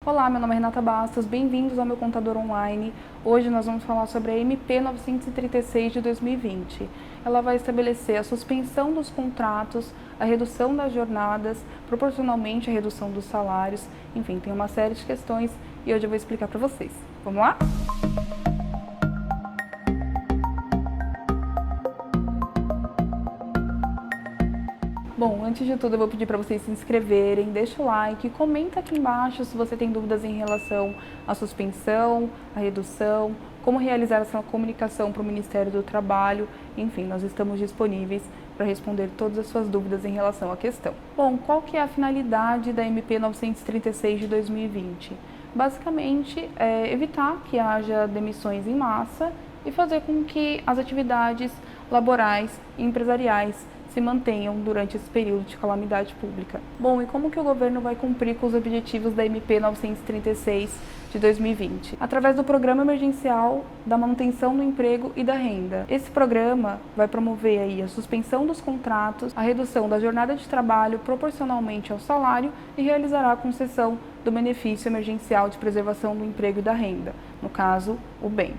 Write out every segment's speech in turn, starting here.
Olá, meu nome é Renata Bastos, bem-vindos ao meu contador online. Hoje nós vamos falar sobre a MP 936 de 2020. Ela vai estabelecer a suspensão dos contratos, a redução das jornadas, proporcionalmente a redução dos salários, enfim, tem uma série de questões e hoje eu vou explicar para vocês. Vamos lá? Bom, antes de tudo eu vou pedir para vocês se inscreverem, deixa o like, comenta aqui embaixo se você tem dúvidas em relação à suspensão, à redução, como realizar essa comunicação para o Ministério do Trabalho, enfim, nós estamos disponíveis para responder todas as suas dúvidas em relação à questão. Bom, qual que é a finalidade da MP 936 de 2020? Basicamente, evitar que haja demissões em massa e fazer com que as atividades laborais e empresariais se mantenham durante esse período de calamidade pública. Bom, e como que o governo vai cumprir com os objetivos da MP 936 de 2020? Através do Programa Emergencial da Manutenção do Emprego e da Renda. Esse programa vai promover aí a suspensão dos contratos, a redução da jornada de trabalho proporcionalmente ao salário e realizará a concessão do benefício emergencial de preservação do emprego e da renda, no caso, o BEM.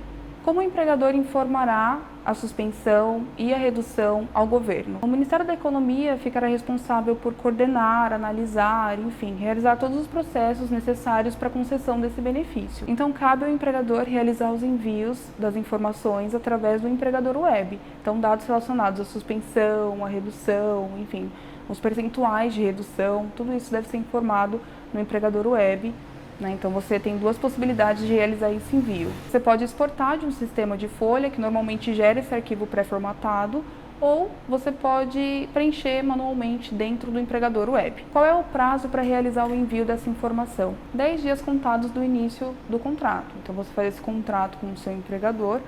Como o empregador informará a suspensão e a redução ao governo? O Ministério da Economia ficará responsável por coordenar, analisar, enfim, realizar todos os processos necessários para a concessão desse benefício. Então, cabe ao empregador realizar os envios das informações através do empregador web. Então, dados relacionados à suspensão, à redução, enfim, os percentuais de redução, tudo isso deve ser informado no empregador web. Então você tem duas possibilidades de realizar esse envio. Você pode exportar de um sistema de folha que normalmente gera esse arquivo pré-formatado, ou você pode preencher manualmente dentro do empregador web. Qual é o prazo para realizar o envio dessa informação? 10 dias contados do início do contrato. Então você faz esse contrato com o seu empregador.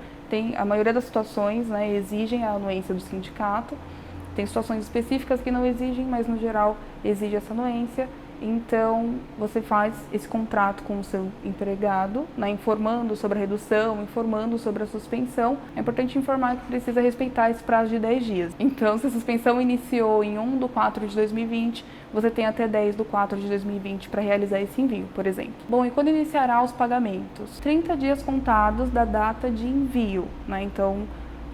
A maioria das situações exigem a anuência do sindicato. Tem situações específicas que não exigem, mas no geral exige essa anuência. Então, você faz esse contrato com o seu empregado, informando sobre a redução, informando sobre a suspensão. É importante informar que precisa respeitar esse prazo de 10 dias. Então, se a suspensão iniciou em 1/4 de 2020, você tem até 10/4 de 2020 para realizar esse envio, por exemplo. Bom, e quando iniciará os pagamentos? 30 dias contados da data de envio, Então,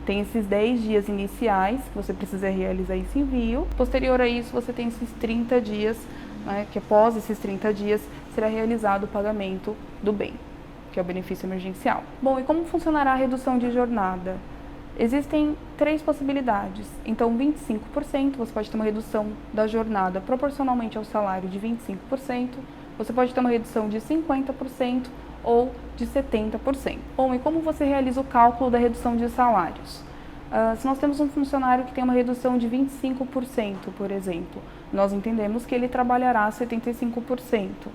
tem esses 10 dias iniciais que você precisa realizar esse envio. Posterior a isso, você tem esses 30 dias, que após esses 30 dias será realizado o pagamento do bem, que é o benefício emergencial. Bom, e como funcionará a redução de jornada? Existem 3 possibilidades. Então, 25%, você pode ter uma redução da jornada proporcionalmente ao salário de 25%, você pode ter uma redução de 50% ou de 70%. Bom, e como você realiza o cálculo da redução de salários? Se nós temos um funcionário que tem uma redução de 25%, por exemplo, nós entendemos que ele trabalhará 75%,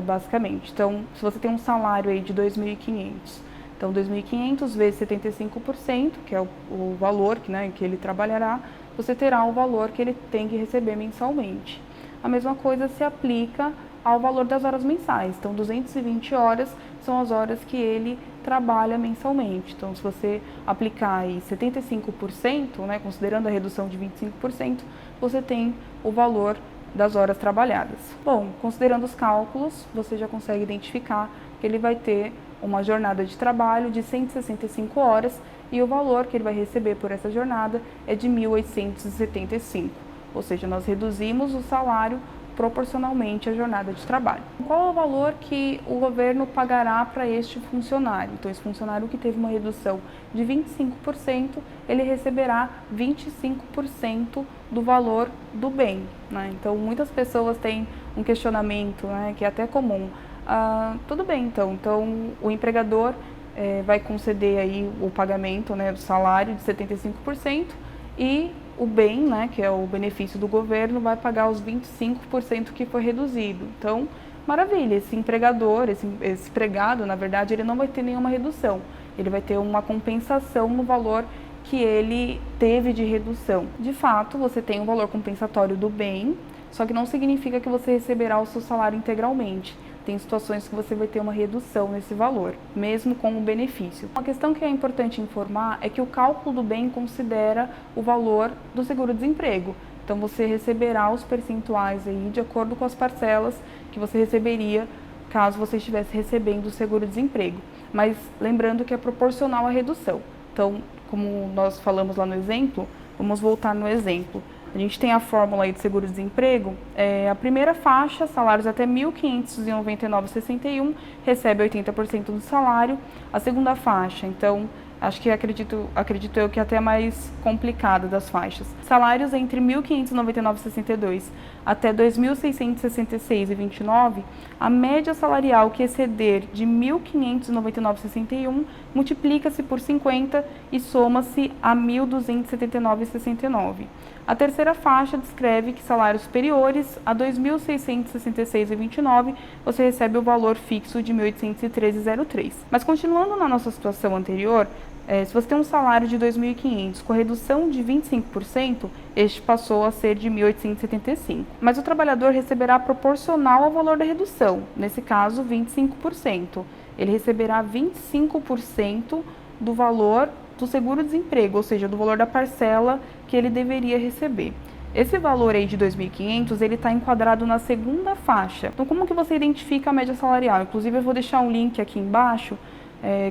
basicamente. Então, se você tem um salário aí de 2.500, então 2.500 vezes 75%, que é o valor que ele trabalhará, você terá o valor que ele tem que receber mensalmente. A mesma coisa se aplica ao valor das horas mensais. Então, 220 horas são as horas que ele trabalha mensalmente. Então, se você aplicar aí 75%, considerando a redução de 25%, você tem o valor das horas trabalhadas. Bom, considerando os cálculos, você já consegue identificar que ele vai ter uma jornada de trabalho de 165 horas e o valor que ele vai receber por essa jornada é de 1.875. Ou seja, nós reduzimos o salário proporcionalmente à jornada de trabalho. Qual é o valor que o governo pagará para este funcionário? Então, esse funcionário que teve uma redução de 25%, ele receberá 25% do valor do bem. Então, muitas pessoas têm um questionamento que é até comum. Tudo bem, então o empregador vai conceder aí o pagamento do salário de 75% e o bem, que é o benefício do governo, vai pagar os 25% que foi reduzido. Então, maravilha, esse empregador, esse empregado, na verdade, ele não vai ter nenhuma redução. Ele vai ter uma compensação no valor que ele teve de redução. De fato, você tem um valor compensatório do bem, só que não significa que você receberá o seu salário integralmente. Tem situações que você vai ter uma redução nesse valor, mesmo com o benefício. Uma questão que é importante informar é que o cálculo do bem considera o valor do seguro-desemprego. Então, você receberá os percentuais aí de acordo com as parcelas que você receberia caso você estivesse recebendo o seguro-desemprego. Mas lembrando que é proporcional à redução. Então, como nós falamos lá no exemplo, vamos voltar no exemplo. A gente tem a fórmula aí de seguro-desemprego, a primeira faixa, salários até R$ 1.599,61, recebe 80% do salário. A segunda faixa, então, acho que acredito eu que é até mais complicada das faixas. Salários entre R$ 1.599,62 até R$ 2.666,29, a média salarial que exceder de R$ 1.599,61 multiplica-se por 50 e soma-se a R$ 1.279,69. A terceira faixa descreve que salários superiores a R$ 2.666,29 você recebe o valor fixo de R$ 1.813,03. Mas continuando na nossa situação anterior, se você tem um salário de R$ 2.500 com redução de 25%, este passou a ser de R$ 1.875. Mas o trabalhador receberá proporcional ao valor da redução, nesse caso 25%. Ele receberá 25% do valor do seguro-desemprego, ou seja, do valor da parcela que ele deveria receber. Esse valor aí de 2.500, ele está enquadrado na segunda faixa. Então, como que você identifica a média salarial? Inclusive, eu vou deixar um link aqui embaixo.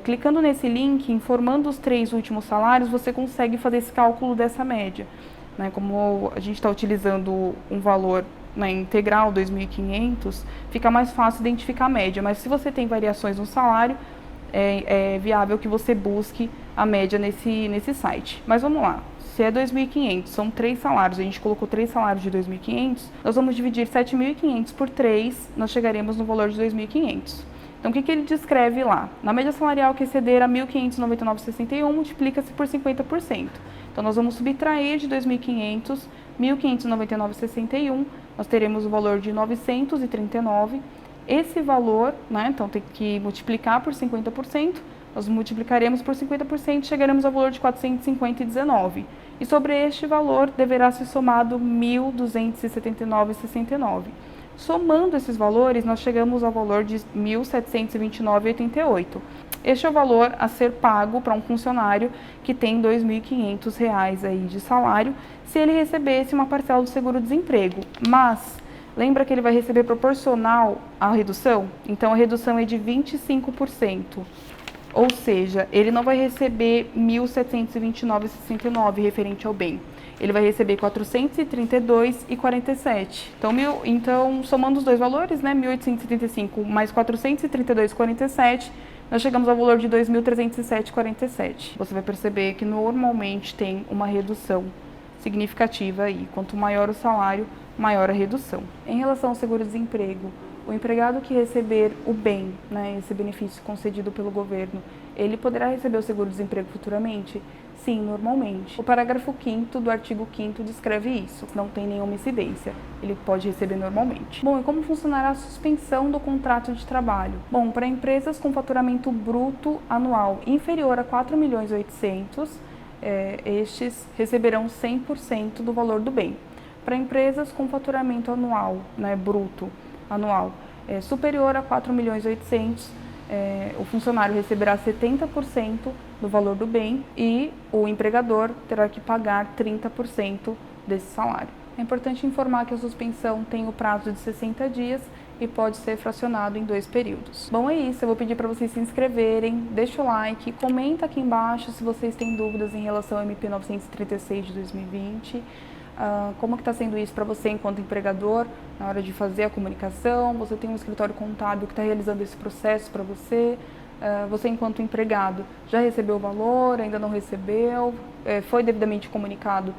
Clicando nesse link, informando os 3 últimos salários, você consegue fazer esse cálculo dessa média. Né? Como a gente está utilizando um valor integral, 2.500, fica mais fácil identificar a média. Mas se você tem variações no salário, é viável que você busque a média nesse site. Mas vamos lá. Se é 2.500, são 3 salários, a gente colocou 3 salários de 2.500, nós vamos dividir 7.500 por 3, nós chegaremos no valor de 2.500. Então, o que ele descreve lá? Na média salarial que exceder a R$ 1.599,61, multiplica-se por 50%. Então, nós vamos subtrair de 2.500, R$ 1.599,61, nós teremos o valor de 939. Esse valor, então tem que multiplicar por 50%, nós multiplicaremos por 50% e chegaremos ao valor de 450,19. E sobre este valor deverá ser somado R$ 1.279,69. Somando esses valores, nós chegamos ao valor de R$ 1.729,88. Este é o valor a ser pago para um funcionário que tem R$ 2.500 aí de salário, se ele recebesse uma parcela do seguro-desemprego. Mas lembra que ele vai receber proporcional à redução? Então, a redução é de 25%. Ou seja, ele não vai receber R$ 1.729,69 referente ao bem. Ele vai receber R$ 432,47. Então, somando os dois valores, né, 1.875 mais 432,47, nós chegamos ao valor de 2.307,47. Você vai perceber que normalmente tem uma redução significativa aí. Quanto maior o salário, maior a redução. Em relação ao seguro-desemprego, o empregado que receber o bem, esse benefício concedido pelo governo, ele poderá receber o seguro-desemprego futuramente? Sim, normalmente. O parágrafo 5º do artigo 5º descreve isso, não tem nenhuma incidência, ele pode receber normalmente. Bom, e como funcionará a suspensão do contrato de trabalho? Bom, para empresas com faturamento bruto anual inferior a 4.800.000, estes receberão 100% do valor do bem. Para empresas com faturamento anual, bruto anual, superior a 4.800.000, o funcionário receberá 70% do valor do bem e o empregador terá que pagar 30% desse salário. É importante informar que a suspensão tem o prazo de 60 dias e pode ser fracionado em 2 períodos. Bom, é isso. Eu vou pedir para vocês se inscreverem, deixa o like, comenta aqui embaixo se vocês têm dúvidas em relação ao MP 936 de 2020. Como que está sendo isso para você enquanto empregador, na hora de fazer a comunicação? Você tem um escritório contábil que está realizando esse processo para você? Você enquanto empregado já recebeu o valor, ainda não recebeu? Foi devidamente comunicado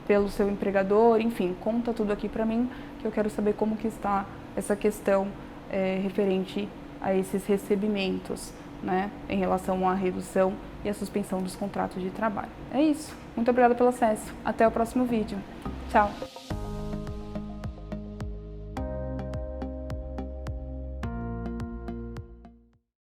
pelo seu empregador? Enfim, conta tudo aqui para mim, que eu quero saber como que está essa questão referente a esses recebimentos, em relação à redução e à suspensão dos contratos de trabalho. É isso. Muito obrigada pelo acesso. Até o próximo vídeo. Tchau!